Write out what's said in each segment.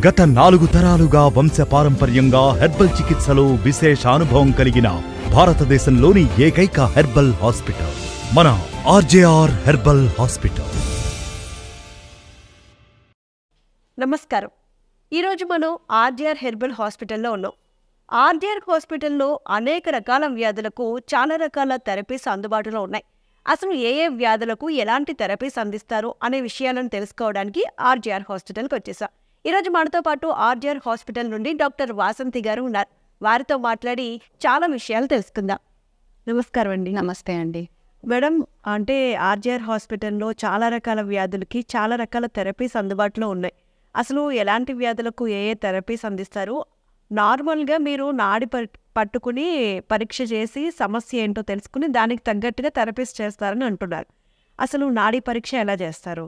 గత 4 తరాలుగా వంశపారంపర్యంగా హెర్బల్ చికిత్సలో విశేష అనుభవం కలిగిన భారతదేశంలోని ఏకైక హెర్బల్ హాస్పిటల్ మన ఆర్జేఆర్ హెర్బల్ హాస్పిటల్. నమస్కారం. ఈరోజు మనం ఆర్జేఆర్ హెర్బల్ హాస్పిటల్లో ఉన్నాం. ఆర్జేఆర్ హాస్పిటల్లో అనేక రకాల వ్యాధులకు చాలా రకాల థెరపీస్ అందుబాటులో ఉన్నాయి. అసలు ఏ వ్యాధులకు ఎలాంటి థెరపీస్ అందిస్తారు అనే విషయాలను తెలుసుకోవడానికి ఆర్జేఆర్ హాస్పిటల్కి వచ్చేసాం. ఈరోజు మనతో పాటు ఆర్జేఆర్ హాస్పిటల్ నుండి డాక్టర్ వాసంతి గారు ఉన్నారు. వారితో మాట్లాడి చాలా విషయాలు తెలుసుకుందాం. నమస్కారం అండి. నమస్తే అండి. మేడం, అంటే ఆర్జేఆర్ హాస్పిటల్లో చాలా రకాల వ్యాధులకి చాలా రకాల థెరపీస్ అందుబాటులో ఉన్నాయి. అసలు ఎలాంటి వ్యాధులకు ఏ థెరపీస్ అందిస్తారు? నార్మల్గా మీరు నాడి పట్టుకుని పరీక్ష చేసి సమస్య ఏంటో తెలుసుకుని దానికి తగ్గట్టుగా థెరపీస్ చేస్తారని అంటున్నారు. అసలు నాడీ పరీక్ష ఎలా చేస్తారు?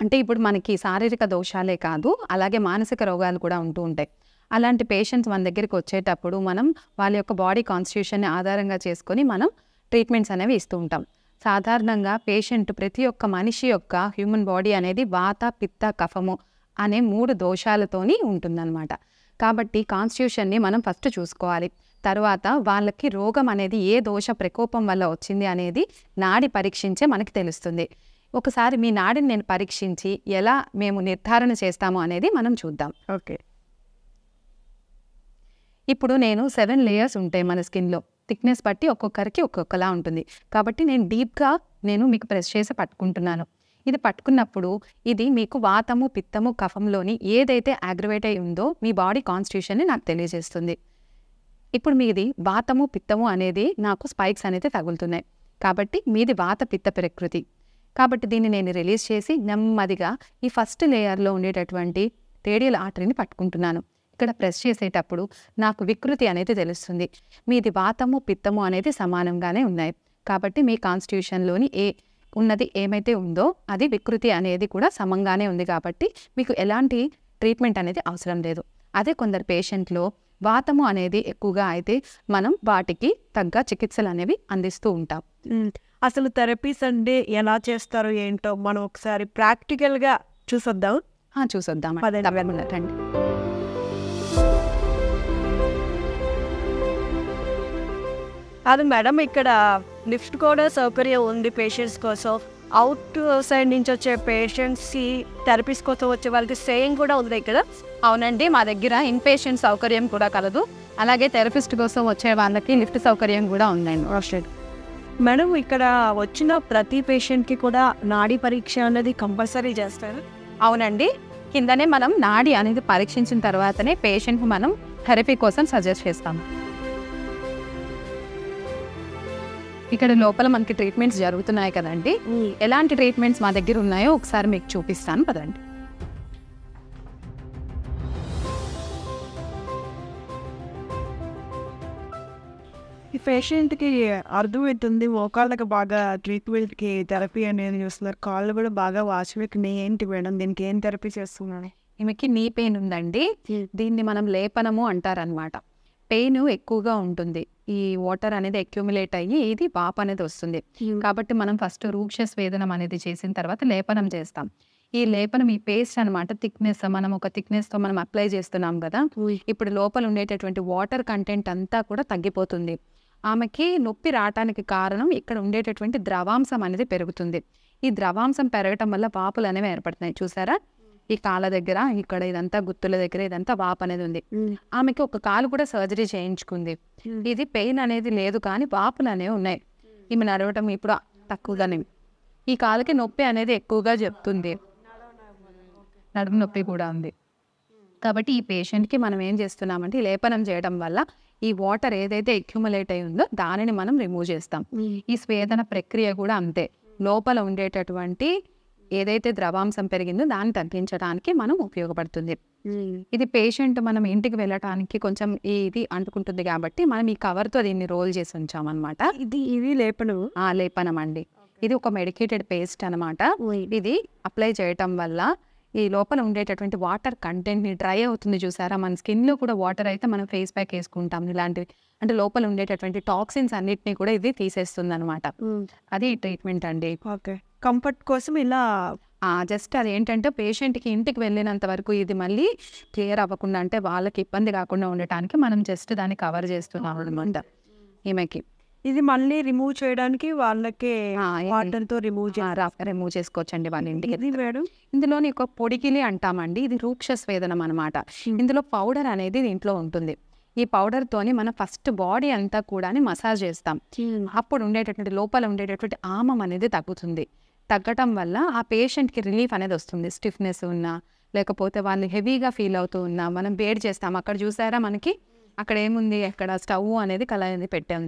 అంటే ఇప్పుడు మనకి శారీరక దోషాలే కాదు, అలాగే మానసిక రోగాలు కూడా ఉంటూ ఉంటాయి. అలాంటి పేషెంట్స్ మన దగ్గరికి వచ్చేటప్పుడు మనం వాళ్ళ యొక్క బాడీ కాన్స్టిట్యూషన్ని ఆధారంగా చేసుకొని మనం ట్రీట్మెంట్స్ అనేవి ఇస్తూ ఉంటాం. సాధారణంగా పేషెంట్ ప్రతి ఒక్క మనిషి యొక్క హ్యూమన్ బాడీ అనేది వాత, పిత్త, కఫము అనే 3 దోషాలతోని ఉంటుందన్నమాట. కాబట్టి కాన్స్టిట్యూషన్ని మనం ఫస్ట్ చూసుకోవాలి. తర్వాత వాళ్ళకి రోగం అనేది ఏ దోష ప్రకోపం వల్ల వచ్చింది అనేది నాడి పరీక్షించే మనకి తెలుస్తుంది. ఒకసారి మీ నాడిని నేను పరీక్షించి ఎలా మేము నిర్ధారణ చేస్తాము అనేది మనం చూద్దాం. ఓకే. ఇప్పుడు నేను 7 లేయర్స్ ఉంటాయి మన స్కిన్లో. థిక్నెస్ బట్టి ఒక్కొక్కరికి ఒక్కొక్కలా ఉంటుంది. కాబట్టి నేను డీప్గా మీకు ప్రెస్ చేసి పట్టుకుంటున్నాను. ఇది పట్టుకున్నప్పుడు ఇది మీకు వాతము, పిత్తము, కఫంలోని ఏదైతే అగ్రవేట్ అయి ఉందో మీ బాడీ కాన్స్టిట్యూషన్ని నాకు తెలియజేస్తుంది. ఇప్పుడు మీది వాతము, పిత్తము అనేది నాకు స్పైక్స్ అనేది తగులుతున్నాయి. కాబట్టి మీది వాత, పిత్త ప్రకృతి. కాబట్టి దీన్ని నేను రిలీజ్ చేసి నెమ్మదిగా ఈ ఫస్ట్ లేయర్లో ఉండేటటువంటి రేడియల్ ఆర్టరీని పట్టుకుంటున్నాను. ఇక్కడ ప్రెస్ చేసేటప్పుడు నాకు వికృతి అనేది తెలుస్తుంది. మీది వాతము, పిత్తము అనేది సమానంగానే ఉన్నాయి. కాబట్టి మీ కాన్స్టిట్యూషన్లోని ఉన్నది ఏమైతే ఉందో అది వికృతి అనేది కూడా సమంగానే ఉంది. కాబట్టి మీకు ఎలాంటి ట్రీట్మెంట్ అనేది అవసరం లేదు. అదే కొందరు పేషెంట్లో వాతము అనేది ఎక్కువగా అయితే మనం వాటికి తగ్గ చికిత్సలు అనేవి అందిస్తూ ఉంటాం. అసలు థెరపీస్ అంటే ఎలా చేస్తారో ఏంటో మనం ఒకసారి ప్రాక్టికల్గా చూసొద్దాం. చూసొద్దాం. రండి. అది మేడం, ఇక్కడ లిఫ్ట్ కూడా సౌకర్యం ఉంది పేషెంట్స్ కోసం. అవుట్ సైడ్ నుంచి వచ్చే పేషెంట్స్కి థెరపీస్ కోసం వచ్చే వాళ్ళకి సేమ్ కూడా ఉంది ఇక్కడ. అవునండి, మా దగ్గర ఇన్ పేషెంట్ సౌకర్యం కూడా కలదు. అలాగే థెరపిస్ట్ కోసం వచ్చే వాళ్ళకి లిఫ్ట్ సౌకర్యం కూడా ఉందండి. మేడం, ఇక్కడ వచ్చిన ప్రతి పేషెంట్కి కూడా నాడీ పరీక్ష అనేది కంపల్సరీ చేస్తారు? అవునండి, కిందనే మనం నాడి అనేది పరీక్షించిన తర్వాతనే పేషెంట్కి మనం థెరపీ కోసం సజెస్ట్ చేస్తాము. ఇక్కడ లోపల మనకి ట్రీట్మెంట్స్ జరుగుతున్నాయి కదండి. ఎలాంటి ట్రీట్మెంట్స్ మా దగ్గర ఉన్నాయో ఒకసారి మీకు చూపిస్తాను పదండి. ఈ పేషెంట్కి అర్థమవుతుంది మోకాళ్ళకి బాగా ట్రీట్మెంట్కి థెరపీ అనేది చూస్తున్నారు. కాళ్ళు కూడా బాగా వాచిపోయి ఏంటి మేడం, దీనికి ఏం థెరపీ చేస్తున్నాను? ఈమెకి నీ పెయిన్ ఉందండి. దీన్ని మనం లేపనము అంటారనమాట. పెయిన్ ఎక్కువగా ఉంటుంది. ఈ వాటర్ అనేది అక్యూములేట్ అయ్యి ఇది వాపు అనేది వస్తుంది. కాబట్టి మనం ఫస్ట్ రూక్ష స్వేదనం అనేది చేసిన తర్వాత లేపనం చేస్తాం. ఈ లేపనం ఈ పేస్ట్ అనమాట. థిక్నెస్ మనం ఒక థిక్నెస్తో మనం అప్లై చేస్తున్నాం కదా. ఇప్పుడు లోపల ఉండేటటువంటి వాటర్ కంటెంట్ అంతా కూడా తగ్గిపోతుంది. ఆమెకి నొప్పి రావటానికి కారణం ఇక్కడ ఉండేటటువంటి ద్రవాంశం అనేది పెరుగుతుంది. ఈ ద్రవాంశం పెరగటం వల్ల వాపులు అనేవి ఏర్పడుతున్నాయి. చూసారా, ఈ కాళ్ళ దగ్గర ఇక్కడ ఇదంతా గుత్తుల దగ్గర ఇదంతా వాపు అనేది ఉంది. ఆమెకి ఒక కాలు కూడా సర్జరీ చేయించుకుంది. ఇది పెయిన్ అనేది లేదు కానీ వాపులు అనేవి ఉన్నాయి. ఈమె నడవటం ఇప్పుడు తక్కువగానే. ఈ కాలుకి నొప్పి అనేది ఎక్కువగా చెప్తుంది. నడుము నొప్పి కూడా ఉంది. కాబట్టి ఈ పేషెంట్కి మనం ఏం చేస్తున్నామంటే లేపనం చేయడం వల్ల ఈ వాటర్ ఏదైతే అక్యుములేట్ అయి ఉందో దానిని మనం రిమూవ్ చేస్తాం. ఈ స్వేదన ప్రక్రియ కూడా అంతే. లోపల ఉండేటటువంటి ఏదైతే ద్రవాంశం పెరిగిందో దాన్ని తగ్గించడానికి మనం ఉపయోగపడుతుంది. ఇది పేషెంట్ మనం ఇంటికి వెళ్ళటానికి కొంచెం ఇది అంటుకుంటుంది కాబట్టి మనం ఈ కవర్తో దీన్ని రోల్ చేసి ఉంచామన్నమాట. ఇది లేపనం? లేపనం అండి. ఇది ఒక మెడికేటెడ్ పేస్ట్ అనమాట. ఇది అప్లై చేయటం వల్ల ఈ లోపల ఉండేటటువంటి వాటర్ కంటెంట్ని డ్రై అవుతుంది. చూసారా, మన స్కిన్లో కూడా వాటర్ అయితే మనం ఫేస్ ప్యాక్ వేసుకుంటాం ఇలాంటివి. అంటే లోపల ఉండేటటువంటి టాక్సిన్స్ అన్నిటినీ కూడా ఇది తీసేస్తుంది అనమాట. అది ట్రీట్మెంట్ అండి. ఓకే. కంఫర్ట్ కోసం ఇలా జస్ట్ అదేంటంటే పేషెంట్కి ఇంటికి వెళ్ళినంత వరకు ఇది మళ్ళీ క్లియర్ అవ్వకుండా, అంటే వాళ్ళకి ఇబ్బంది కాకుండా ఉండటానికి మనం జస్ట్ దాన్ని కవర్ చేస్తున్నాం అనమాట ఈమెకి. ఇది మళ్ళీ రిమూవ్ చేయడానికి వాళ్ళకి వాటర్తో రిమూవ్ రిమూవ్ చేసుకోవచ్చండి వాళ్ళ ఇంటికి. ఇది మేడం ఇందులోని ఒక పొడికిలి అంటామండి, ఇది రూక్ష స్వేదనం అనమాట. ఇందులో పౌడర్ అనేది దీంట్లో ఉంటుంది. ఈ పౌడర్తోని మనం ఫస్ట్ బాడీ అంతా కూడా మసాజ్ చేస్తాం. అప్పుడు ఉండేటటువంటి లోపల ఉండేటటువంటి ఆమం అనేది తగ్గుతుంది. తగ్గటం వల్ల ఆ పేషెంట్కి రిలీఫ్ అనేది వస్తుంది. స్టిఫ్నెస్ ఉన్నా లేకపోతే వాళ్ళు హెవీగా ఫీల్ అవుతూ ఉన్నా మనం వేడి చేస్తాం. అక్కడ చూసారా మనకి అక్కడ ఏముంది, అక్కడ స్టవ్ అనేది కళాయి పెట్టాం.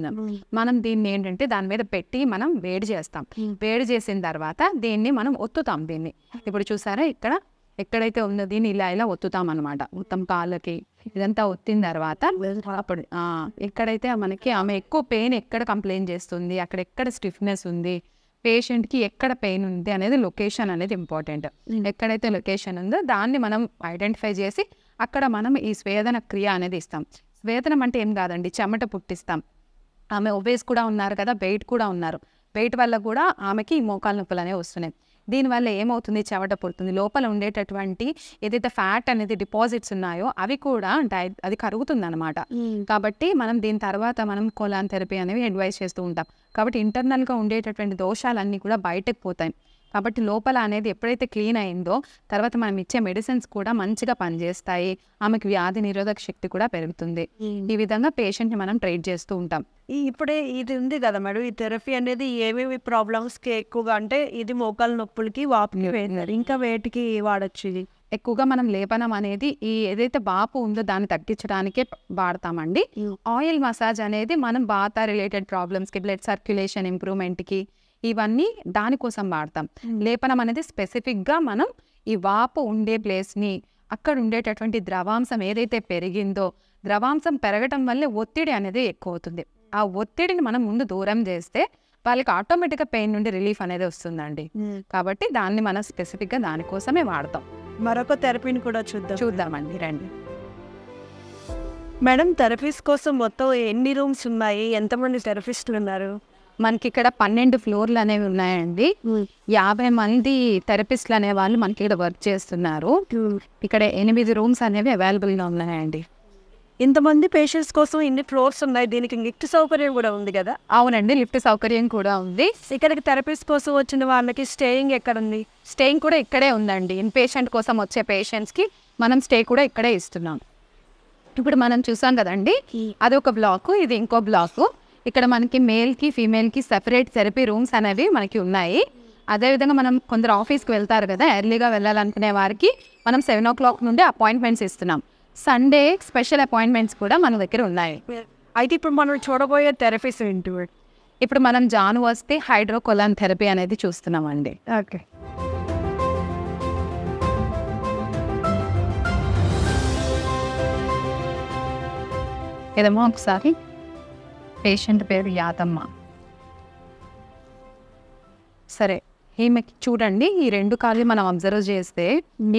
మనం దీన్ని ఏంటంటే దాని మీద పెట్టి మనం వేడి చేస్తాం. వేడి చేసిన తర్వాత దీన్ని మనం ఒత్తుతాం. దీన్ని ఇప్పుడు చూసారా ఇక్కడ ఎక్కడైతే ఉందో దీన్ని ఇలా ఇలా ఒత్తుతాం అనమాట. మొత్తం కాళ్ళకి ఇదంతా ఒత్తిన తర్వాత అప్పుడు ఎక్కడైతే మనకి ఆమె ఎక్కువ పెయిన్ ఎక్కడ కంప్లైంట్ చేస్తుంది, అక్కడ ఎక్కడ స్టిఫ్నెస్ ఉంది, పేషెంట్కి ఎక్కడ పెయిన్ ఉంది అనేది లొకేషన్ అనేది ఇంపార్టెంట్. ఎక్కడైతే లొకేషన్ ఉందో దాన్ని మనం ఐడెంటిఫై చేసి అక్కడ మనం ఈ స్వేదన క్రియ అనేది ఇస్తాం. స్వేదనం అంటే ఏం కాదండి, చెమట పుట్టిస్తాం. ఆమె ఒబేస్ కూడా ఉన్నారు కదా, వెయిట్ కూడా ఉన్నారు. వెయిట్ వల్ల కూడా ఆమెకి మోకాలు నొప్పులు అనేవి వస్తున్నాయి. దీనివల్ల ఏమవుతుంది, చెమట పుడుతుంది. లోపల ఉండేటటువంటి ఏదైతే ఫ్యాట్ అనేది డిపాజిట్స్ ఉన్నాయో అవి కూడా అది కరుగుతుంది అనమాట. కాబట్టి మనం దీని తర్వాత మనం కొలాన్ థెరపీ అనేవి అడ్వైస్ చేస్తూ ఉంటాం. కాబట్టి ఇంటర్నల్గా ఉండేటటువంటి దోషాలన్నీ కూడా బయటకు పోతాయి. కాబట్టి లోపల అనేది ఎప్పుడైతే క్లీన్ అయిందో తర్వాత మనం ఇచ్చే మెడిసిన్స్ కూడా మంచిగా పనిచేస్తాయి. ఆమెకు వ్యాధి నిరోధక శక్తి కూడా పెరుగుతుంది. ఈ విధంగా పేషెంట్ని మనం ట్రీట్ చేస్తూ ఉంటాం. ఇప్పుడే ఇది ఉంది కదా మేడం, ఈ థెరపీ అనేది ఏమేమి ప్రాబ్లమ్స్కి ఎక్కువగా, అంటే ఇది మోకాలు నొప్పులకి వాపుకి వేస్తారు, ఇంకా వేటికి వాడచ్చు? ఇది ఎక్కువగా మనం లేపనం అనేది ఈ ఏదైతే వాపు ఉందో దాన్ని తగ్గించడానికే వాడతామండి. ఆయిల్ మసాజ్ అనేది మనం వాత రిలేటెడ్ ప్రాబ్లమ్స్కి, బ్లడ్ సర్క్యులేషన్ ఇంప్రూవ్మెంట్కి, ఇవన్నీ దానికోసం వాడతాం. లేపనం అనేది స్పెసిఫిక్గా మనం ఈ వాపు ఉండే ప్లేస్ని, అక్కడ ఉండేటటువంటి ద్రవాంశం ఏదైతే పెరిగిందో, ద్రవాంశం పెరగటం వల్లే ఒత్తిడి అనేది ఎక్కువ అవుతుంది. ఆ ఒత్తిడిని మనం ముందు దూరం చేస్తే వాళ్ళకి ఆటోమేటిక్గా పెయిన్ నుండి రిలీఫ్ అనేది వస్తుందండి. కాబట్టి దాన్ని మనం స్పెసిఫిక్గా దానికోసమే వాడతాం. మరొక థెరపీని కూడా చూద్దామండి, రండి మేడం. థెరపీస్ కోసం మొత్తం ఎన్ని రూమ్స్ ఉన్నాయి, ఎంతమంది థెరపిస్టులు ఉన్నారు? మనకి ఇక్కడ 12 ఫ్లోర్లు అనేవి ఉన్నాయండి. 50 మంది థెరపిస్టులు అనే వాళ్ళు మనకి ఇక్కడ వర్క్ చేస్తున్నారు. ఇక్కడ 8 రూమ్స్ అనేవి అవైలబుల్గా ఉన్నాయండి. ఇంతమంది పేషెంట్స్ కోసం ఇన్ని ఫ్లోర్స్ ఉన్నాయి, దీనికి లిఫ్ట్ సౌకర్యం కూడా ఉంది కదా? అవునండి, లిఫ్ట్ సౌకర్యం కూడా ఉంది. ఇక్కడికి థెరపీస్ కోసం వచ్చిన వాళ్ళకి స్టేయింగ్ ఎక్కడ ఉంది? స్టేయింగ్ కూడా ఇక్కడే ఉందండి. ఇన్ పేషెంట్ కోసం వచ్చే పేషెంట్స్కి మనం స్టే కూడా ఇక్కడే ఇస్తున్నాం. ఇప్పుడు మనం చూసాం కదండి, అది ఒక బ్లాకు, ఇది ఇంకో బ్లాకు. ఇక్కడ మనకి మేల్కి ఫీమేల్కి సెపరేట్ థెరపీ రూమ్స్ అనేవి మనకి ఉన్నాయి. అదేవిధంగా మనం కొందరు ఆఫీస్కి వెళ్తారు కదా, ఎర్లీగా వెళ్ళాలనుకునే వారికి మనం 7 o'clock నుండి అపాయింట్మెంట్స్ ఇస్తున్నాం. సండే స్పెషల్ అపాయింట్మెంట్స్ కూడా మన దగ్గర ఉన్నాయి. అయితే ఇప్పుడు మనం చూడబోయే థెరపీస్ ఏంటి? ఇప్పుడు మనం జాను వస్తే హైడ్రోకొలాన్ థెరపీ అనేది చూస్తున్నామండి. ఓకే, ఏదమ్మా ఒకసారి పేషెంట్ పేరు యాదమ్మ. సరే, ఈమెకి చూడండి, ఈ 2 కాళ్ళు మనం అబ్జర్వ్ చేస్తే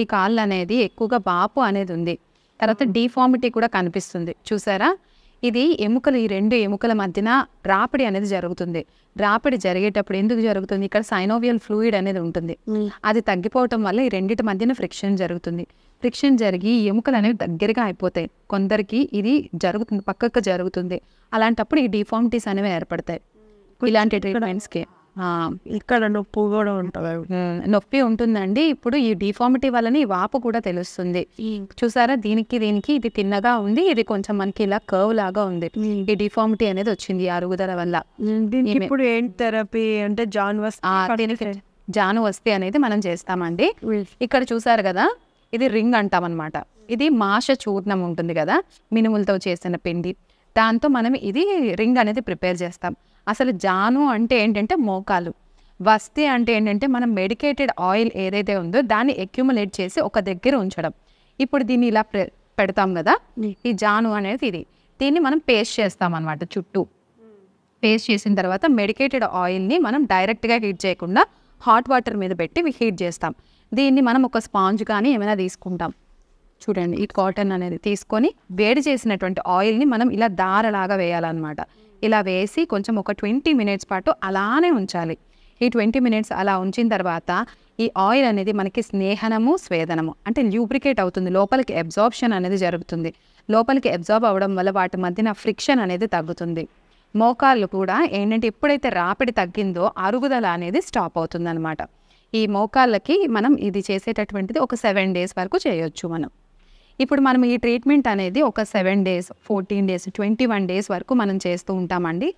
ఈ కాళ్ళు అనేది ఎక్కువగా వాపు అనేది ఉంది. తర్వాత డిఫార్మిటీ కూడా కనిపిస్తుంది. చూసారా, ఇది ఎముకలు, ఈ 2 ఎముకల మధ్యన రాపిడి అనేది జరుగుతుంది. రాపిడి జరిగేటప్పుడు ఎందుకు జరుగుతుంది, ఇక్కడ సైనోవియల్ ఫ్లూయిడ్ అనేది ఉంటుంది. అది తగ్గిపోవటం వల్ల ఈ రెండింటి మధ్యన ఫ్రిక్షన్ జరుగుతుంది. ఫ్రిక్షన్ జరిగి ఈ ఎముకలు అనేవి దగ్గరగా అయిపోతాయి. కొందరికి ఇది జరుగుతుంది, పక్కకు జరుగుతుంది. అలాంటప్పుడు ఈ డిఫార్మిటీస్ అనేవి ఏర్పడతాయి. ఇలాంటి ట్రీట్మెంట్స్కి ఇక్కడ నొప్పి కూడా ఉంటుంది, నొప్పి ఉంటుందండి. ఇప్పుడు ఈ డిఫార్మిటీ వల్ల ఈ వాపు కూడా తెలుస్తుంది. చూసారా, దీనికి ఇది తిన్నగా ఉంది, ఇది కొంచెం మనకి ఇలా కర్వ్ లాగా ఉంది. ఈ డిఫార్మిటీ అనేది వచ్చింది అరుగుదల వల్ల. ఇప్పుడు ఏంటి థెరపీ అంటే జాను వస్తే అనేది మనం చేస్తామండి. ఇక్కడ చూసారు కదా, ఇది రింగ్ అంటాం అనమాట. ఇది మాష చూర్ణం ఉంటుంది కదా, మినుములతో చేసిన పిండి, దాంతో మనం ఇది రింగ్ అనేది ప్రిపేర్ చేస్తాం. అసలు జాను అంటే ఏంటంటే మోకాలు, వస్తే అంటే ఏంటంటే మనం మెడికేటెడ్ ఆయిల్ ఏదైతే ఉందో దాన్ని అక్యుములేట్ చేసి ఒక దగ్గర ఉంచడం. ఇప్పుడు దీన్ని ఇలా పెడతాం కదా, ఈ జాను అనేది దీన్ని మనం పేస్ట్ చేస్తాం అనమాట. చుట్టూ పేస్ట్ చేసిన తర్వాత మెడికేటెడ్ ఆయిల్ని మనం డైరెక్ట్గా హీట్ చేయకుండా హాట్ వాటర్ మీద పెట్టి హీట్ చేస్తాం. దీన్ని మనం ఒక స్పాంజ్ కానీ ఏమైనా తీసుకుంటాం. చూడండి, ఈ కాటన్ అనేది తీసుకొని వేడి చేసినటువంటి ఆయిల్ని మనం ఇలా దారలాగా వేయాలన్నమాట. ఇలా వేసి కొంచెం ఒక 20 minutes పాటు అలానే ఉంచాలి. ఈ 20 మినిట్స్ అలా ఉంచిన తర్వాత ఈ ఆయిల్ అనేది మనకి స్నేహనము స్వేదనము అంటే ల్యూబ్రికేట్ అవుతుంది, లోపలికి అబ్జార్ప్షన్ అనేది జరుగుతుంది. లోపలికి అబ్జార్బ్ అవ్వడం వల్ల వాటి మధ్యన ఫ్రిక్షన్ అనేది తగ్గుతుంది. మోకాళ్ళు కూడా ఏంటంటే ఎప్పుడైతే రాపిడి తగ్గిందో అరుగుదల అనేది స్టాప్ అవుతుంది అనమాట. ఈ మోకాళ్ళకి మనం ఇది చేసేటటువంటిది ఒక 7 days వరకు చేయొచ్చు మనం. ఇప్పుడు మనం ఈ ట్రీట్మెంట్ అనేది ఒక 7 days, 14 days, 21 days వరకు మనం చేస్తూ ఉంటామండి.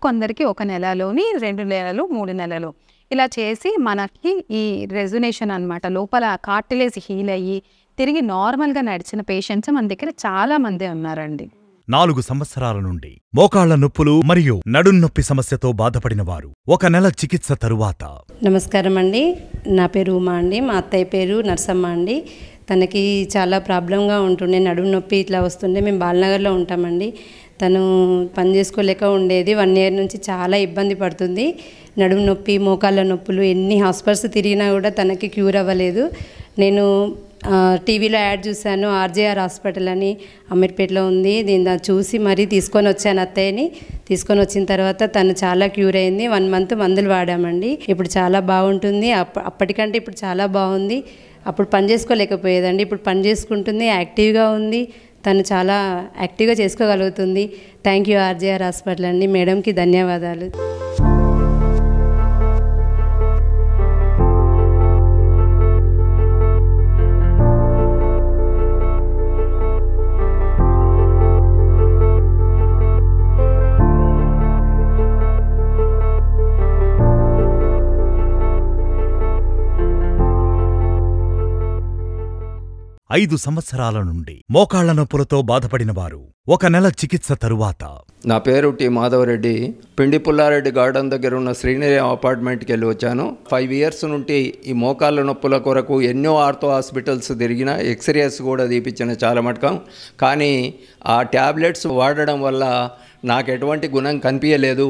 కొందరికి 1 నెలలోని 2 నెలలు, 3 నెలలు ఇలా చేసి మనకి ఈ రెజొనేషన్ అనమాట లోపల కార్టిలేజ్ హీల్ అయ్యి తిరిగి నార్మల్గా నడిచిన పేషెంట్స్ మన దగ్గర చాలా మంది ఉన్నారండి. 4 సంవత్సరాల నుండి మోకాళ్ల నొప్పులు మరియు నడున్నొప్పి సమస్యతో బాధపడిన వారు 1 నెల చికిత్స తరువాత. నమస్కారం అండి, నా పేరు ఉమా అండి, మా అత్తయ్య పేరు నర్సమ్మ అండి. తనకి చాలా ప్రాబ్లంగా ఉంటుండే, నడుము నొప్పి ఇట్లా వస్తుండే. మేము బాలనగర్లో ఉంటామండి. తను పని చేసుకోలేక ఉండేది. 1 year నుంచి చాలా ఇబ్బంది పడుతుంది. నడుము నొప్పి, మోకాళ్ళ నొప్పులు ఎన్ని హాస్పిటల్స్ తిరిగినా కూడా తనకి క్యూర్ అవ్వలేదు. నేను టీవీలో యాడ్ చూశాను, ఆర్జేఆర్ హాస్పిటల్ అని అమీర్పేటలో ఉంది. దీన్ని చూసి మరీ తీసుకొని వచ్చాను అత్తయ్యని. తీసుకొని వచ్చిన తర్వాత తను చాలా క్యూర్ అయింది. 1 month మందులు వాడామండి. ఇప్పుడు చాలా బాగుంటుంది. అప్పటికంటే ఇప్పుడు చాలా బాగుంది. అప్పుడు పని చేసుకోలేకపోయేదండి, ఇప్పుడు పని చేసుకుంటుంది, యాక్టివ్గా ఉంది. తను చాలా యాక్టివ్గా చేసుకోగలుగుతుంది. థ్యాంక్ యూ ఆర్జేఆర్ హాస్పిటల్ అండి. మేడంకి ధన్యవాదాలు. ఐదు సంవత్సరాల నుండి మోకాళ్ల నొప్పులతో బాధపడిన వారు 1 నెల చికిత్స తరువాత. నా పేరు టి మాధవరెడ్డి. పిండి పుల్లారెడ్డి గార్డెన్ దగ్గర ఉన్న శ్రీనిలయం అపార్ట్మెంట్కి వెళ్ళి వచ్చాను. 5 years నుండి ఈ మోకాళ్ళ నొప్పుల కొరకు ఎన్నో ఆర్థో హాస్పిటల్స్ తిరిగిన, ఎక్స్రేస్ కూడా తీపించిన చాలా మటకం. కానీ ఆ ట్యాబ్లెట్స్ వాడడం వల్ల నాకు ఎటువంటి గుణం కనిపించలేదు.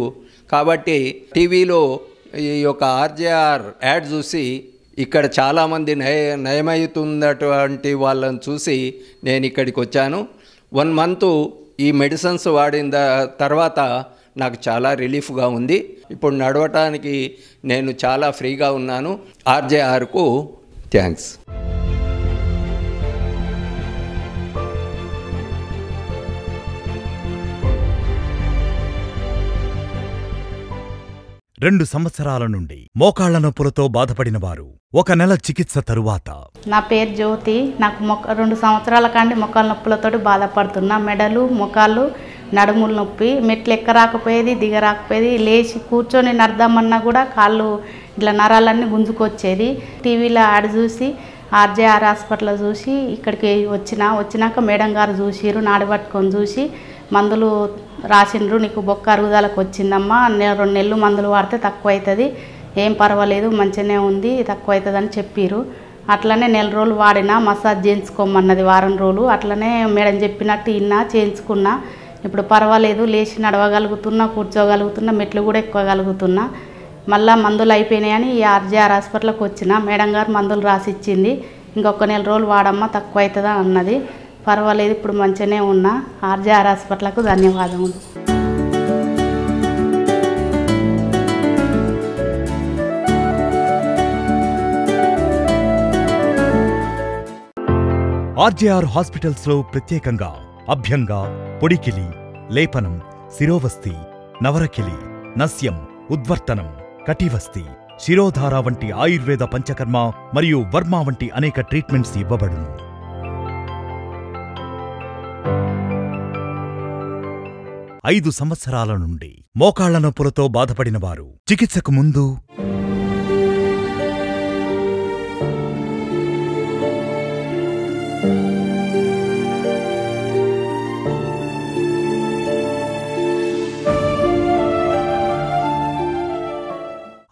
కాబట్టి టీవీలో ఈ యొక్క ఆర్జేఆర్ యాడ్ చూసి ఇక్కడ చాలామంది నయమవుతున్నటువంటి వాళ్ళని చూసి నేను ఇక్కడికి వచ్చాను. 1 month ఈ మెడిసిన్స్ వాడిన తర్వాత నాకు చాలా రిలీఫ్గా ఉంది. ఇప్పుడు నడవటానికి నేను చాలా ఫ్రీగా ఉన్నాను. ఆర్జేఆర్కు థ్యాంక్స్. రెండు సంవత్సరాల నుండి మోకాళ్ల నొప్పులతో బాధపడిన వారు 1 నెల చికిత్స తరువాత. నా పేరు జ్యోతి. నాకు 2 సంవత్సరాల కాండి మోకాళ్ళ నొప్పులతో బాధపడుతున్నా. మెడలు, మోకాళ్ళు, నడుముల నొప్పి. మెట్లు ఎక్కరాకపోయేది, దిగరాకపోయేది. లేచి కూర్చొని నడదామన్నా కూడా కాళ్ళు ఇట్లా నరాలన్నీ గుంజుకొచ్చేది. టీవీలో యాడ్ చూసి ఆర్జేఆర్ హాస్పిటల్లో చూసి ఇక్కడికి వచ్చినాక మేడం గారు చూసిరు, నాడి పట్టుకొని చూసి మందులు రాసిండ్రు. నీకు బొక్క అరుగుదలకు వచ్చిందమ్మా, 2 నెలలు మందులు వాడితే తక్కువ అవుతుంది, ఏం పర్వాలేదు, మంచిగానే ఉంది, తక్కువ అవుతుంది అని చెప్పిరు. అట్లనే 1 రోజులు వాడినా. మసాజ్ చేయించుకోమన్నది 1 వారం రోజులు. అట్లనే మేడం చెప్పినట్టు చేయించుకున్నా. ఇప్పుడు పర్వాలేదు, లేచి నడవగలుగుతున్నా, కూర్చోగలుగుతున్నా, మెట్లు కూడా ఎక్కగలుగుతున్నా. మళ్ళీ మందులు అయిపోయినాయని ఈ ఆర్జేఆర్ హాస్పిటల్కి వచ్చిన. మేడం గారు మందులు రాసి ఇచ్చింది. ఇంకొక 1 రోజులు వాడమ్మా, తక్కువ అవుతుందా అన్నది. పర్వాలేదు, ఇప్పుడు మంచిగానే ఉన్నా. ఆర్జేఆర్ హాస్పిటల్కు ధన్యవాదములు. ఆర్జేఆర్ హాస్పిటల్స్ లో ప్రత్యేకంగా అభ్యంగా, పొడికిలి, లేపనం, శిరోవస్తి, నవరకిలి, నస్యం, ఉద్వర్తనం, కటివస్తి, శిరోధార వంటి ఆయుర్వేద పంచకర్మ మరియు వర్మ వంటి అనేక ట్రీట్మెంట్స్ ఇవ్వబడును. 5 సంవత్సరాల నుండి మోకాళ్ల నొప్పులతో బాధపడిన వారు చికిత్సకు ముందు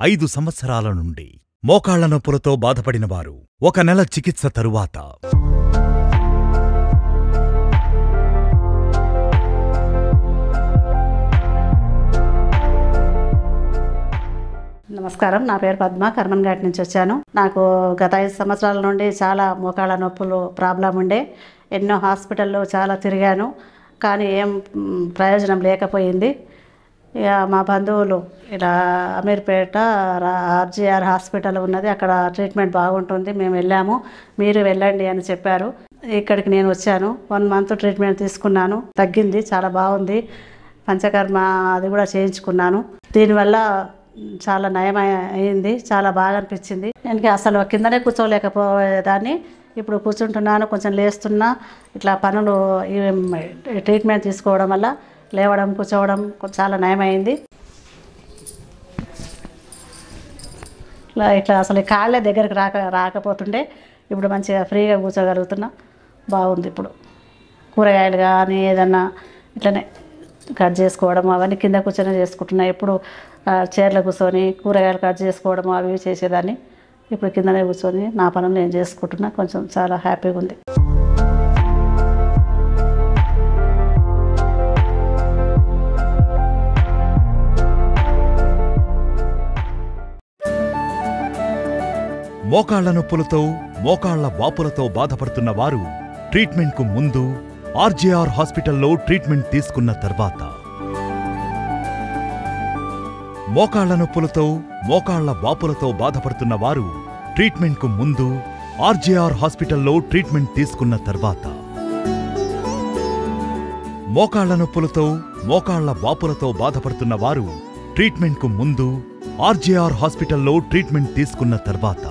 5 సంవత్సరాల నుండి మోకాళ్ల నొప్పులతో బాధపడిన వారు 1 నెల చికిత్స తరువాత. నమస్కారం, నా పేరు పద్మ. కర్మన్ఘాట్ నుంచి వచ్చాను. నాకు గత 5 సంవత్సరాల నుండి చాలా మోకాళ్ళ నొప్పులు ప్రాబ్లం ఉండే. ఎన్నో హాస్పిటల్లో చాలా తిరిగాను, కానీ ఏం ప్రయోజనం లేకపోయింది. ఇక మా బంధువులు ఇలా అమీర్పేట ఆర్జీఆర్ హాస్పిటల్ ఉన్నది, అక్కడ ట్రీట్మెంట్ బాగుంటుంది, మేము వెళ్ళాము, మీరు వెళ్ళండి అని చెప్పారు. ఇక్కడికి నేను వచ్చాను. 1 మంత్ ట్రీట్మెంట్ తీసుకున్నాను, తగ్గింది, చాలా బాగుంది. పంచకర్మ అది కూడా చేయించుకున్నాను. దీనివల్ల చాలా నయం అయింది, చాలా బాగా అనిపించింది. నేను అసలు కిందనే కూర్చోలేకపోయేదాన్ని, ఇప్పుడు కూర్చుంటున్నాను, కొంచెం లేస్తున్నా. ఇట్లా పనులు ట్రీట్మెంట్ తీసుకోవడం వల్ల లేవడం కూర్చోవడం చాలా నయమైంది. ఇట్లా అసలు కాళ్ళే దగ్గరికి రాకపోతుండే, ఇప్పుడు మంచిగా ఫ్రీగా కూర్చోగలుగుతున్నా, బాగుంది. ఇప్పుడు కూరగాయలు కానీ ఏదన్నా ఇట్లనే కట్ చేసుకోవడం అవన్నీ కింద కూర్చొని చేసుకుంటున్నా. ఎప్పుడు చైర్లో కూర్చొని కూరగాయలు కట్ చేసుకోవడం అవి చేసేదాన్ని, ఇప్పుడు కిందనే కూర్చొని నా పనులు నేను చేసుకుంటున్నా. కొంచెం చాలా హ్యాపీగా ఉంది. మోకాళ్ల నొప్పులతో మోకాళ్ల వాపులతో బాధపడుతున్న వారు ట్రీట్మెంట్కు ముందు ఆర్జేఆర్ హాస్పిటల్లో ట్రీట్మెంట్ తీసుకున్న తర్వాత, మోకాళ్ల నొప్పులతో మోకాళ్ల వాపులతో బాధపడుతున్న వారు ట్రీట్మెంట్కు ముందు ఆర్జేఆర్ హాస్పిటల్లో ట్రీట్మెంట్ తీసుకున్న తర్వాత, మోకాళ్ల నొప్పులతో మోకాళ్ల వాపులతో బాధపడుతున్న వారు ట్రీట్మెంట్కు ముందు ఆర్జేఆర్ హాస్పిటల్లో ట్రీట్మెంట్ తీసుకున్న తర్వాత,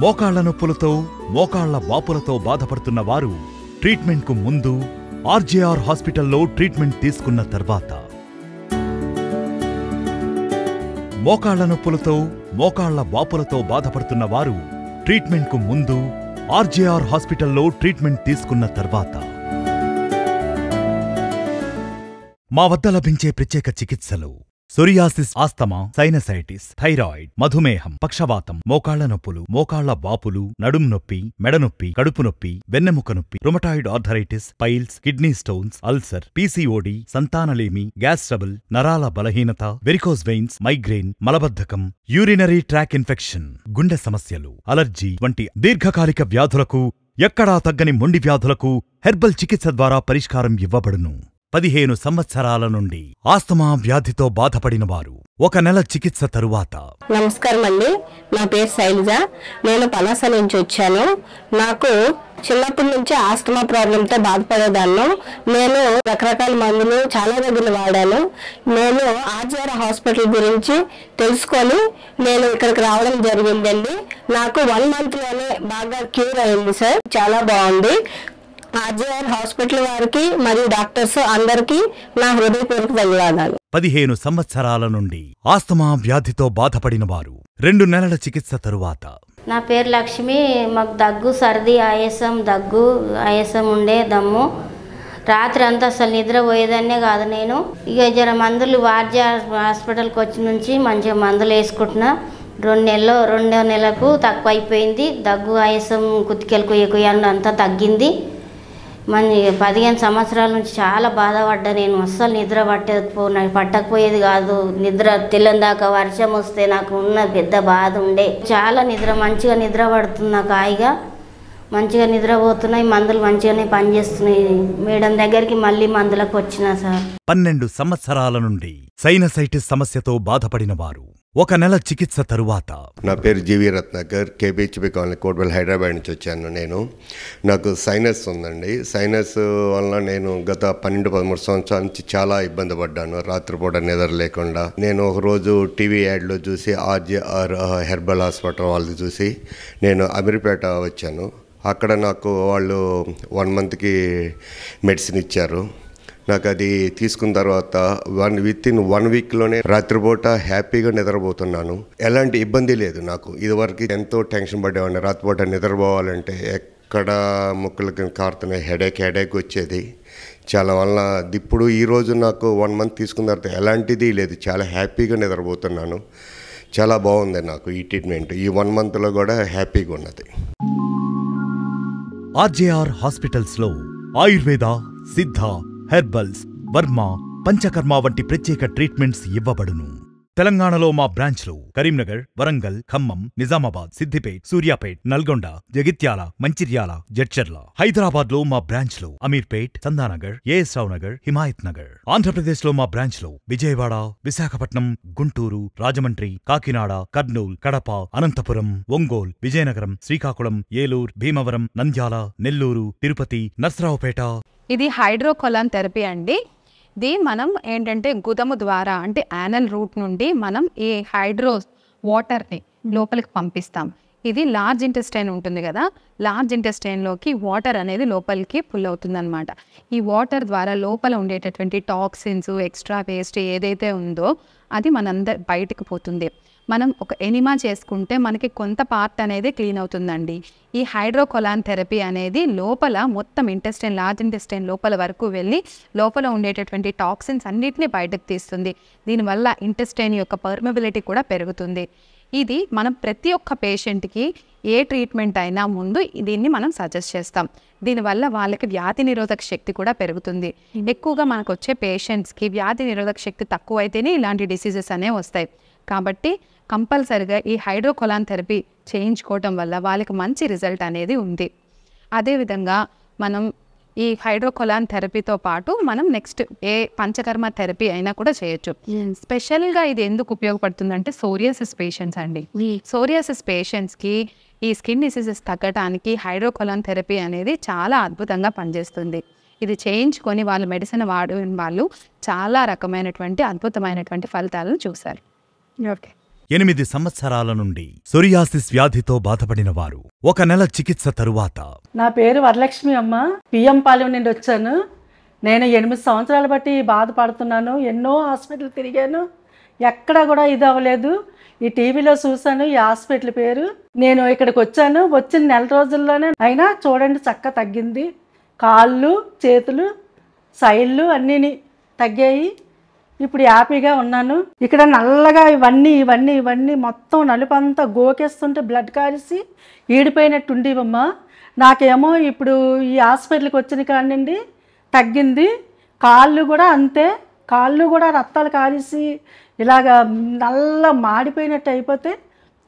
మోకాళ్ల నొప్పులతో మోకాళ్ల వాపులతో బాధపడుతున్న వారు ట్రీట్మెంట్కు ముందు ఆర్జేఆర్ హాస్పిటల్లో ట్రీట్మెంట్ తీసుకున్న తర్వాత, మోకాళ్ల నొప్పులతో మోకాళ్ల వాపులతో బాధపడుతున్న వారు ట్రీట్మెంట్కు ముందు ఆర్జేఆర్ హాస్పిటల్లో ట్రీట్మెంట్ తీసుకున్న తర్వాత, మా వద్ద లభించే ప్రత్యేక చికిత్సలు సోరియాసిస్, ఆస్తమా, సైనసైటిస్, థైరాయిడ్, మధుమేహం, పక్షవాతం, మోకాళ్ల నొప్పులు, మోకాళ్ల వాపులు, నడుం నొప్పి, మెడనొప్పి, కడుపు నొప్పి, వెన్నెముక నొప్పి, rheumatoid arthritis, piles, kidney stones, ulcer, PCOD, సంతానలేమి, గ్యాస్ ట్రబుల్, నరాల బలహీనత, వెరికోస్ వెయిన్స్, మైగ్రేన్, మలబద్ధకం, యూరినరీ ట్రాక్ ఇన్ఫెక్షన్, గుండె సమస్యలు, అలర్జీ వంటి దీర్ఘకాలిక వ్యాధులకు, ఎక్కడా తగ్గని మొండి వ్యాధులకు హెర్బల్ చికిత్స ద్వారా పరిష్కారం ఇవ్వబడును. 15 సంవత్సరాల నుండి ఆస్తమా వ్యాధితో బాధపడిన వారు 1 నెల చికిత్స తరువాత. నమస్కారం అండి, నా పేరు శైలజ, నేను పలాస నుంచి వచ్చాను. నాకు చిన్నప్పటి నుంచి ఆస్తమా ప్రాబ్లంతో బాధపడేదాన్ని. నేను రకరకాల మందులు చాలా దగ్గర వాడాను. నేను ఆర్జీఆర్ హాస్పిటల్ గురించి తెలుసుకొని నేను ఇక్కడికి రావడం జరిగిందండి. నాకు 1 మంత్లోనే బాగా క్యూర్ అయింది సార్, చాలా బాగుంది. ఆర్జీఆర్ హాస్పిటల్ వారికి మరియు డాక్టర్స్ అందరికీ నా హృదయపూర్వక ధన్యవాదాలు. 15 సంవత్సరాల నుండి ఆస్తమా వ్యాధితో బాధపడిన వారు 2 నెలల చికిత్స తరువాత. నా పేరు లక్ష్మి. మాకు దగ్గు, సర్ది, ఆయాసం ఉండే, దమ్ము. రాత్రి అంతా అసలు నిద్రపోయేదాన్నే కాదు నేను. ఇక జర మందులు ఆర్జీఆర్ హాస్పిటల్కి వచ్చి నుంచి మంచిగా మందులు వేసుకుంటున్నా. 2 నెలలకు తక్కువ అయిపోయింది. దగ్గు, ఆయాసం, కుతికెలు కుయ్యకుయ్యాను అంతా తగ్గింది. 15 సంవత్సరాల నుంచి చాలా బాధపడ్డా నేను. అస్సలు నిద్ర పట్టకపోయేది కాదు. నిద్ర తెల్లందాకా వర్షం వస్తే నాకు ఉన్న పెద్ద బాధ ఉండే. చాలా మంచిగా నిద్ర పడుతుంది నాకు, హాయిగా మంచిగా నిద్రపోతున్నాయి. మందులు మంచిగానే పనిచేస్తున్నాయి. మేడం దగ్గరికి మళ్ళీ మందులకు వచ్చినా సార్. 12 సంవత్సరాల నుండి సైనసైటిస్ సమస్యతో బాధపడిన వారు 1 నెల చికిత్స తరువాత. నా పేరు జీవి రత్నాకర్, కేపీహెచ్బి కాలనీ, కోట్బల్, హైదరాబాద్ నుంచి వచ్చాను. నాకు సైనస్ ఉందండి. సైనస్ వల్ల నేను గత 12-13 సంవత్సరాల నుంచి చాలా ఇబ్బంది పడ్డాను. రాత్రిపూట నిద్ర లేకుండా. నేను ఒకరోజు టీవీ యాడ్లో చూసి ఆర్జీఆర్ హెర్బల్ హాస్పిటల్ వాళ్ళది చూసి నేను అమీర్పేట వచ్చాను. అక్కడ నాకు వాళ్ళు 1 మంత్కి మెడిసిన్ ఇచ్చారు. నాకు అది తీసుకున్న తర్వాత వితిన్ 1 వీక్లోనే రాత్రిపూట హ్యాపీగా నిద్రపోతున్నాను. ఎలాంటి ఇబ్బంది లేదు నాకు. ఇదివరకు ఎంతో టెన్షన్ పడేవాడిని. రాత్రిపూట నిద్రపోవాలంటే ఎక్కడ ముక్కులకి కారుతున్నాయి, హెడేక్ వచ్చేది చాలా వల్ల. ఇప్పుడు ఈరోజు నాకు 1 మంత్ తీసుకున్న తర్వాత ఎలాంటిది లేదు, చాలా హ్యాపీగా నిద్రపోతున్నాను. చాలా బాగుంది నాకు ఈ ట్రీట్మెంట్. ఈ 1 మంత్లో కూడా హ్యాపీగా ఉన్నది. ఆర్జేఆర్ హాస్పిటల్స్ లో ఆయుర్వేద, సిద్ధ, హెర్బల్స్, వర్మ, పంచకర్మ వంటి ప్రత్యేక ట్రీట్మెంట్స్ ఇవ్వబడును. తెలంగాణలో మా బ్రాంచ్లు కరీంనగర్, వరంగల్, ఖమ్మం, నిజామాబాద్, సిద్దిపేట్, సూర్యాపేట్, నల్గొండ, జగిత్యాల, మంచిర్యాల, జడ్చర్ల. హైదరాబాద్ లో మా బ్రాంచ్లు అమీర్పేట్, చందానగర్, ఏఎస్ రావు నగర్, హిమాయత్ నగర్. ఆంధ్రప్రదేశ్ లో మా బ్రాంచ్లు విజయవాడ, విశాఖపట్నం, గుంటూరు, రాజమండ్రి, కాకినాడ, కర్నూల్, కడప, అనంతపురం, ఒంగోల్, విజయనగరం, శ్రీకాకుళం, ఏలూరు, భీమవరం, నంద్యాల, నెల్లూరు, తిరుపతి, నర్సరావుపేట. ఇది హైడ్రోకొలాన్ థెరపీ అండి. దీని మనం ఏంటంటే గుదము ద్వారా అంటే యానల్ రూట్ నుండి మనం ఈ హైడ్రో వాటర్ని లోపలికి పంపిస్తాం. ఇది లార్జ్ ఇంటెస్టైన్ ఉంటుంది కదా, లార్జ్ ఇంటెస్టైన్లోకి వాటర్ అనేది లోపలికి పుల్ అవుతుందన్నమాట. ఈ వాటర్ ద్వారా లోపల ఉండేటటువంటి టాక్సిన్స్, ఎక్స్ట్రా వేస్ట్ ఏదైతే ఉందో అది మనందరి బయటకు పోతుంది. మనం ఒక ఎనిమా చేసుకుంటే మనకి కొంత పార్ట్ అనేది క్లీన్ అవుతుందండి. ఈ హైడ్రోకొలాన్ థెరపీ అనేది లోపల మొత్తం ఇంటెస్టైన్, లార్జ్ ఇంటెస్టైన్ లోపల వరకు వెళ్ళి లోపల ఉండేటటువంటి టాక్సిన్స్ అన్నిటినీ బయటకు తీస్తుంది. దీనివల్ల ఇంటెస్టైన్ యొక్క పర్మిబిలిటీ కూడా పెరుగుతుంది. ఇది మనం ప్రతి ఒక్క పేషెంట్కి ఏ ట్రీట్మెంట్ అయినా ముందు దీన్ని మనం సజెస్ట్ చేస్తాం. దీనివల్ల వాళ్ళకి వ్యాధి నిరోధక శక్తి కూడా పెరుగుతుంది. ఎక్కువగా మనకు వచ్చే పేషెంట్స్కి వ్యాధి నిరోధక శక్తి తక్కువ అయితేనే ఇలాంటి డిసీజెస్ అనేవి వస్తాయి. కాబట్టి కంపల్సరిగా ఈ హైడ్రోకొలాన్ థెరపీ చేయించుకోవటం వల్ల వాళ్ళకి మంచి రిజల్ట్ అనేది ఉంది. అదేవిధంగా మనం ఈ హైడ్రోకొలాన్ థెరపీతో పాటు మనం నెక్స్ట్ ఏ పంచకర్మ థెరపీ అయినా కూడా చేయొచ్చు. స్పెషల్గా ఇది ఎందుకు ఉపయోగపడుతుందంటే సోరియాసిస్ పేషెంట్స్ అండి. సోరియాసిస్ పేషెంట్స్కి ఈ స్కిన్ డిసీజెస్ తగ్గడానికి హైడ్రోకొలాన్ థెరపీ అనేది చాలా అద్భుతంగా పనిచేస్తుంది. ఇది చేయించుకొని వాళ్ళు మెడిసిన్ వాడిన వాళ్ళు చాలా రకమైనటువంటి అద్భుతమైనటువంటి ఫలితాలను చూశారు. ఓకే. 8 సంవత్సరాల నుండి సోరియాసిస్ వ్యాధితో బాధపడిన వారు 1 నెల చికిత్స తరువాత. నా పేరు వరలక్ష్మి అమ్మ. పిఎం పాలెం నుండి వచ్చాను. నేను 8 సంవత్సరాలు బట్టి బాధపడుతున్నాను. ఎన్నో హాస్పిటల్ తిరిగాను, ఎక్కడా కూడా ఇది అవ్వలేదు. ఈ టీవీలో చూశాను ఈ హాస్పిటల్ పేరు. నేను ఇక్కడికి వచ్చాను. వచ్చిన నెల రోజుల్లోనే అయినా చూడండి చక్కగా తగ్గింది. కాళ్ళు, చేతులు, సైళ్ళు అన్నీ తగ్గాయి. ఇప్పుడు హ్యాపీగా ఉన్నాను. ఇక్కడ నల్లగా ఇవన్నీ మొత్తం నలుపంతా గోకేస్తుంటే బ్లడ్ కారిసి ఈడిపోయినట్టు ఉండేవమ్మా. నాకేమో ఇప్పుడు ఈ హాస్పిటల్కి వచ్చిన కానివ్వండి తగ్గింది. కాళ్ళు కూడా అంతే, కాళ్ళు కూడా రక్తాలు కారిసి ఇలాగ నల్ల మాడిపోయినట్టు అయిపోతే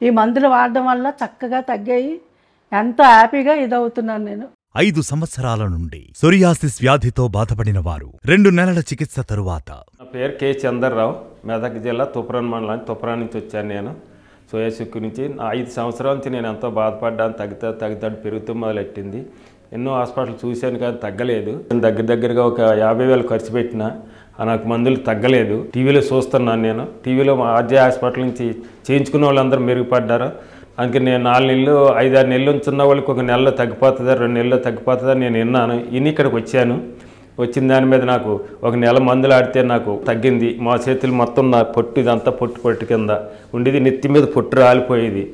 ఈ మందులు వాడడం వల్ల చక్కగా తగ్గాయి. ఎంతో హ్యాపీగా ఇదవుతున్నాను నేను. 5 సంవత్సరాల నుండి సోరియాసిస్ వ్యాధితో బాధపడిన వారు 2 నెలల చికిత్స తరువాత. నా పేరు కె చంద్రరావు. మెదక్ జిల్లా తుప్రాన్ మండలం తుప్రాన్ నుంచి వచ్చాను నేను. సోయాసిక్ నుంచి 5 సంవత్సరాల నుంచి నేను ఎంతో బాధపడ్డాను. తగ్గుతాడు పెరుగుతూ మొదలెట్టింది. ఎన్నో హాస్పిటల్ చూశాను కానీ తగ్గలేదు. దగ్గరగా ఒక 50,000 ఖర్చు పెట్టినా నాకు మందులు తగ్గలేదు. టీవీలో చూస్తున్నాను నేను. టీవీలో ఆర్జే హాస్పిటల్ నుంచి చేయించుకున్న వాళ్ళందరూ మెరుగుపడ్డారు. అందుకే నేను 4 నెలలు 5-6 నెలలు ఉంచున్న వాళ్ళకి 1 నెలలో తగ్గిపోతుందా 2 నెలల్లో తగ్గిపోతుందా నేను విన్నాను. ఇక్కడికి వచ్చాను. వచ్చిన దాని మీద నాకు 1 నెల మందులు ఆడితే నాకు తగ్గింది. మా చేతులు మొత్తం నా పొట్టు ఇదంతా పొట్టు కింద ఉండేది. నెత్తి మీద పొట్టు రాలిపోయేది.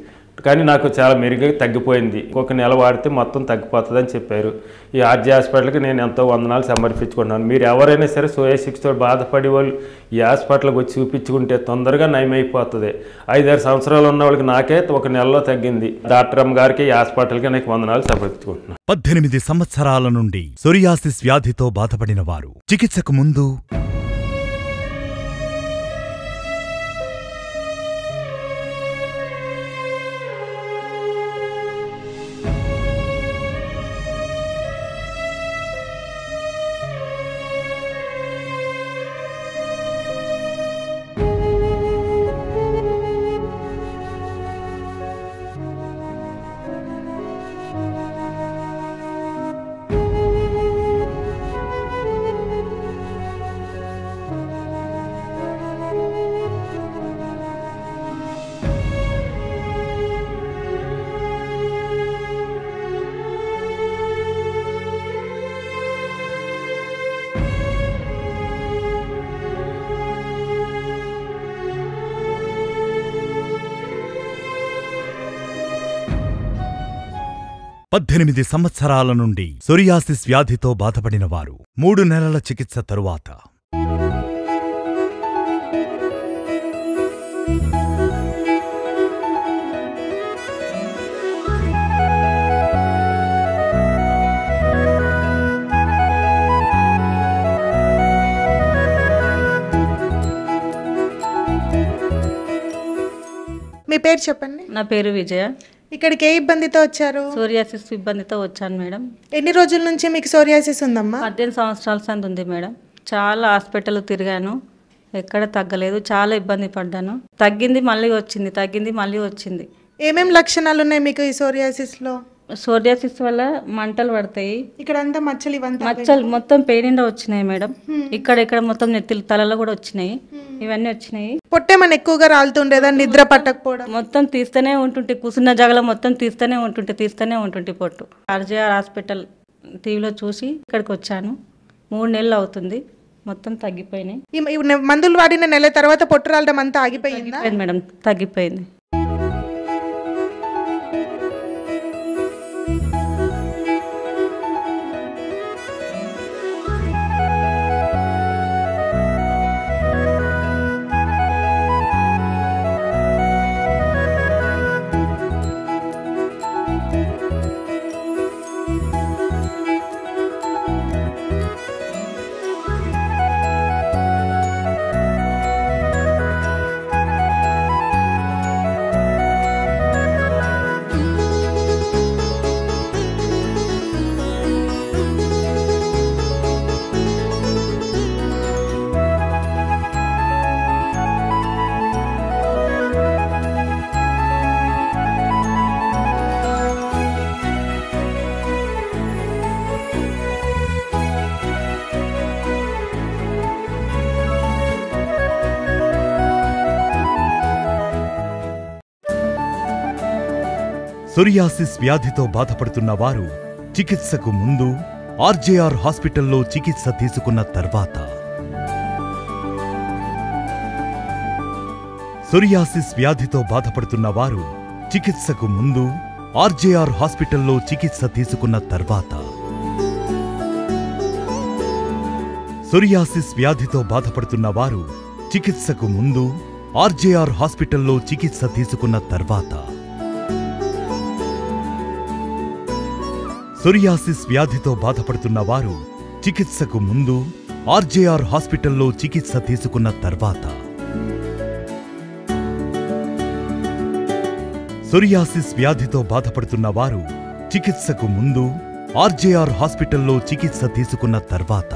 కానీ నాకు చాలా మెరుగ్గా తగ్గిపోయింది. 1 నెల వాడితే మొత్తం తగ్గిపోతుందని చెప్పారు. ఈ ఆర్జే హాస్పిటల్కి నేను ఎంతో వందనాలు సమర్పించుకున్నాను. మీరు ఎవరైనా సరే సోయాసిక్స్తో బాధపడే వాళ్ళు ఈ హాస్పిటల్కి వచ్చి చూపించుకుంటే తొందరగా నయమైపోతుంది. 5-6 సంవత్సరాలు ఉన్న వాళ్ళకి నాకే 1 నెలలో తగ్గింది. డాక్టర్ అమ్మ గారికి ఈ హాస్పిటల్కి నాకు వందనాలు సమర్పించుకుంటున్నాను. 18 సంవత్సరాల నుండి సోరియాసిస్ వ్యాధితో బాధపడిన వారు చికిత్సకు ముందు 18 సంవత్సరాల నుండి సోరియాసిస్ వ్యాధితో బాధపడిన వారు 3 నెలల చికిత్స తరువాత. మీ పేరు చెప్పండి. నా పేరు విజయ. ఇక్కడికి ఏ ఇబ్బందితో వచ్చారు? సోరియాసిస్ ఇబ్బందితో వచ్చాను మేడం. ఎన్ని రోజుల నుంచి మీకు సోరియాసిస్ ఉందమ్మా? 18 సంవత్సరాల సంది ఉంది మేడం. చాలా హాస్పిటల్ తిరిగాను, ఎక్కడ తగ్గలేదు, చాలా ఇబ్బంది పడ్డాను. తగ్గింది మళ్ళీ వచ్చింది, తగ్గింది మళ్ళీ వచ్చింది. ఏమేం లక్షణాలు ఉన్నాయి మీకు ఈ సోరియాసిస్లో? సోరియాసిస్ వల్ల మంటలు పడతాయి, ఇక్కడ అంతా మచ్చలు, ఇవంతా మచ్చలు మొత్తం పేనిండా వచ్చినాయి మేడం. ఇక్కడ మొత్తం నెత్తిలు తలలో కూడా వచ్చినాయి, ఇవన్నీ వచ్చినాయి. పొట్టేమన్నా ఎక్కువగా రాలుతుండేదా? నిద్ర పట్టకపోవడం? మొత్తం తీస్తూనే ఉంటుంటే, కూర్చున్న జగల మొత్తం తీస్తూనే ఉంటుంటే పొట్టు. ఆర్జీఆర్ హాస్పిటల్ టీవీలో చూసి ఇక్కడికి వచ్చాను. 3 నెలలు అవుతుంది, మొత్తం తగ్గిపోయినాయి. ఈ మందులు వాడిన నెల తర్వాత పొట్టు రాలడం అంతా ఆగిపోయిందా? మేడం, తగ్గిపోయింది. సోరియాసిస్ వ్యాధితో బాధపడుతున్న వారు చికిత్సకు ముందు ఆర్జేఆర్ హాస్పిటల్లో చికిత్స తీసుకున్న తర్వాత, సోరియాసిస్ వ్యాధితో బాధపడుతున్న వారు చికిత్సకు ముందు ఆర్జేఆర్ హాస్పిటల్లో చికిత్స తీసుకున్న తర్వాత, సోరియాసిస్ వ్యాధితో బాధపడుతున్న వారు చికిత్సకు ముందు ఆర్జేఆర్ హాస్పిటల్లో చికిత్స తీసుకున్న తర్వాత, సోరియాసిస్ వ్యాధితో బాధపడుతున్న వారు చికిత్సకు ముందు ఆర్జేఆర్ హాస్పిటల్లో చికిత్స తీసుకున్న తర్వాత, సోరియాసిస్ వ్యాధితో బాధపడుతున్న వారు చికిత్సకు ముందు ఆర్జేఆర్ హాస్పిటల్లో చికిత్స తీసుకున్న తర్వాత,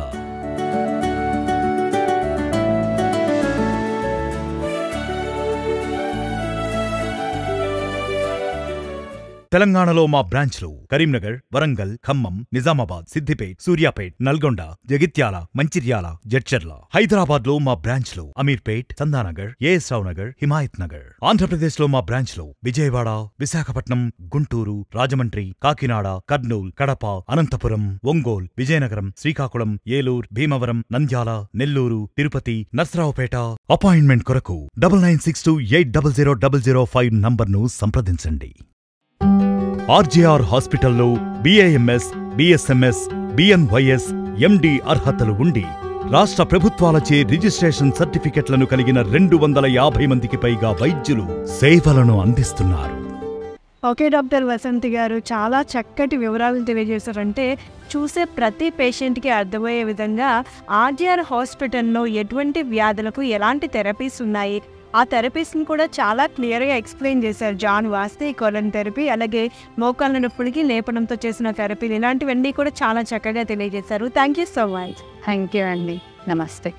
తెలంగాణలో మా బ్రాంచ్లు కరీంనగర్, వరంగల్, ఖమ్మం, నిజామాబాద్, సిద్దిపేట్, సూర్యాపేట్, నల్గొండ, జగిత్యాల, మంచిర్యాల, జడ్చర్ల. హైదరాబాద్లో మా బ్రాంచ్లు అమీర్పేట్, చందానగర్, ఏఎస్ రావు నగర్, హిమాయత్ నగర్. ఆంధ్రప్రదేశ్లో మా బ్రాంచ్లు విజయవాడ, విశాఖపట్నం, గుంటూరు, రాజమండ్రి, కాకినాడ, కర్నూల్, కడప, అనంతపురం, ఒంగోల్, విజయనగరం, శ్రీకాకుళం, ఏలూరు, భీమవరం, నంద్యాల, నెల్లూరు, తిరుపతి, నర్సరావుపేట. అపాయింట్మెంట్ కొరకు 9962800005 నంబర్ను సంప్రదించండి. ఆర్జేఆర్ హాస్పిటల్లో BAMS, BSMS, BNYS, MD అర్హతలు ఉండి రాష్ట్ర ప్రభుత్వాలచే రిజిస్ట్రేషన్ సర్టిఫికెట్లను కలిగిన 250 మందికి పైగా వైద్యులు సేవలను అందిస్తున్నారు. ఓకే డాక్టర్ వసంతి గారు, చాలా చక్కటి వివరాలు తెలియజేశారంటే చూసే ప్రతి పేషెంట్కి అర్థమయ్యే విధంగా ఆర్జీఆర్ హాస్పిటల్లో ఎటువంటి వ్యాధులకు ఎలాంటి థెరపీస్ ఉన్నాయి, ఆ థెరపీస్ని కూడా చాలా క్లియర్గా ఎక్స్ప్లెయిన్ చేశారు. జాన్ వాస్తే కొలన్ థెరపీ, అలాగే మోకాళ్ళ నొప్పులకి లేపనంతో చేసిన థెరపీలు, ఇలాంటివన్నీ కూడా చాలా చక్కగా తెలియజేశారు. Thank you so much. Thank you అండి, నమస్తే.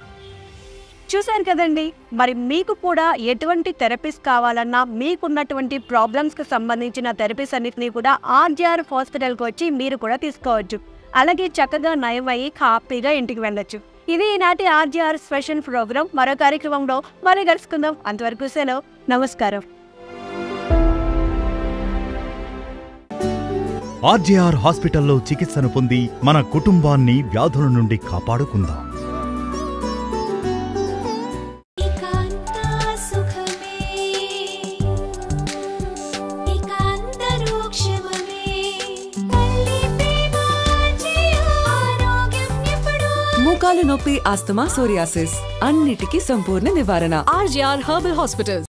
చూశారు కదండి, మరి మీకు కూడా ఎటువంటి థెరపీస్ కావాలన్నా, మీకున్నటువంటి ప్రాబ్లమ్స్కి సంబంధించిన థెరపీస్ అన్నింటినీ కూడా ఆర్జీఆర్ హాస్పిటల్కి వచ్చి మీరు కూడా తీసుకోవచ్చు. అలాగే చక్కగా నయం అయ్యి హ్యాపీగా ఇంటికి వెళ్ళొచ్చు. ఇది ఈనాటి ఆర్జీఆర్ స్పెషల్ ప్రోగ్రామ్. మరో కార్యక్రమంలో మళ్ళీ కలుసుకుందాం. అంతవరకు సెలవు, నమస్కారం. ఆర్జేఆర్ హాస్పిటల్లో చికిత్సను పొంది మన కుటుంబాన్ని వ్యాధుల నుండి కాపాడుకుందాం. మోకాలు నొప్పి, ఆస్తమా, సోరియాసిస్ అన్నిటికీ సంపూర్ణ నివారణ. RGR herbal hospitals.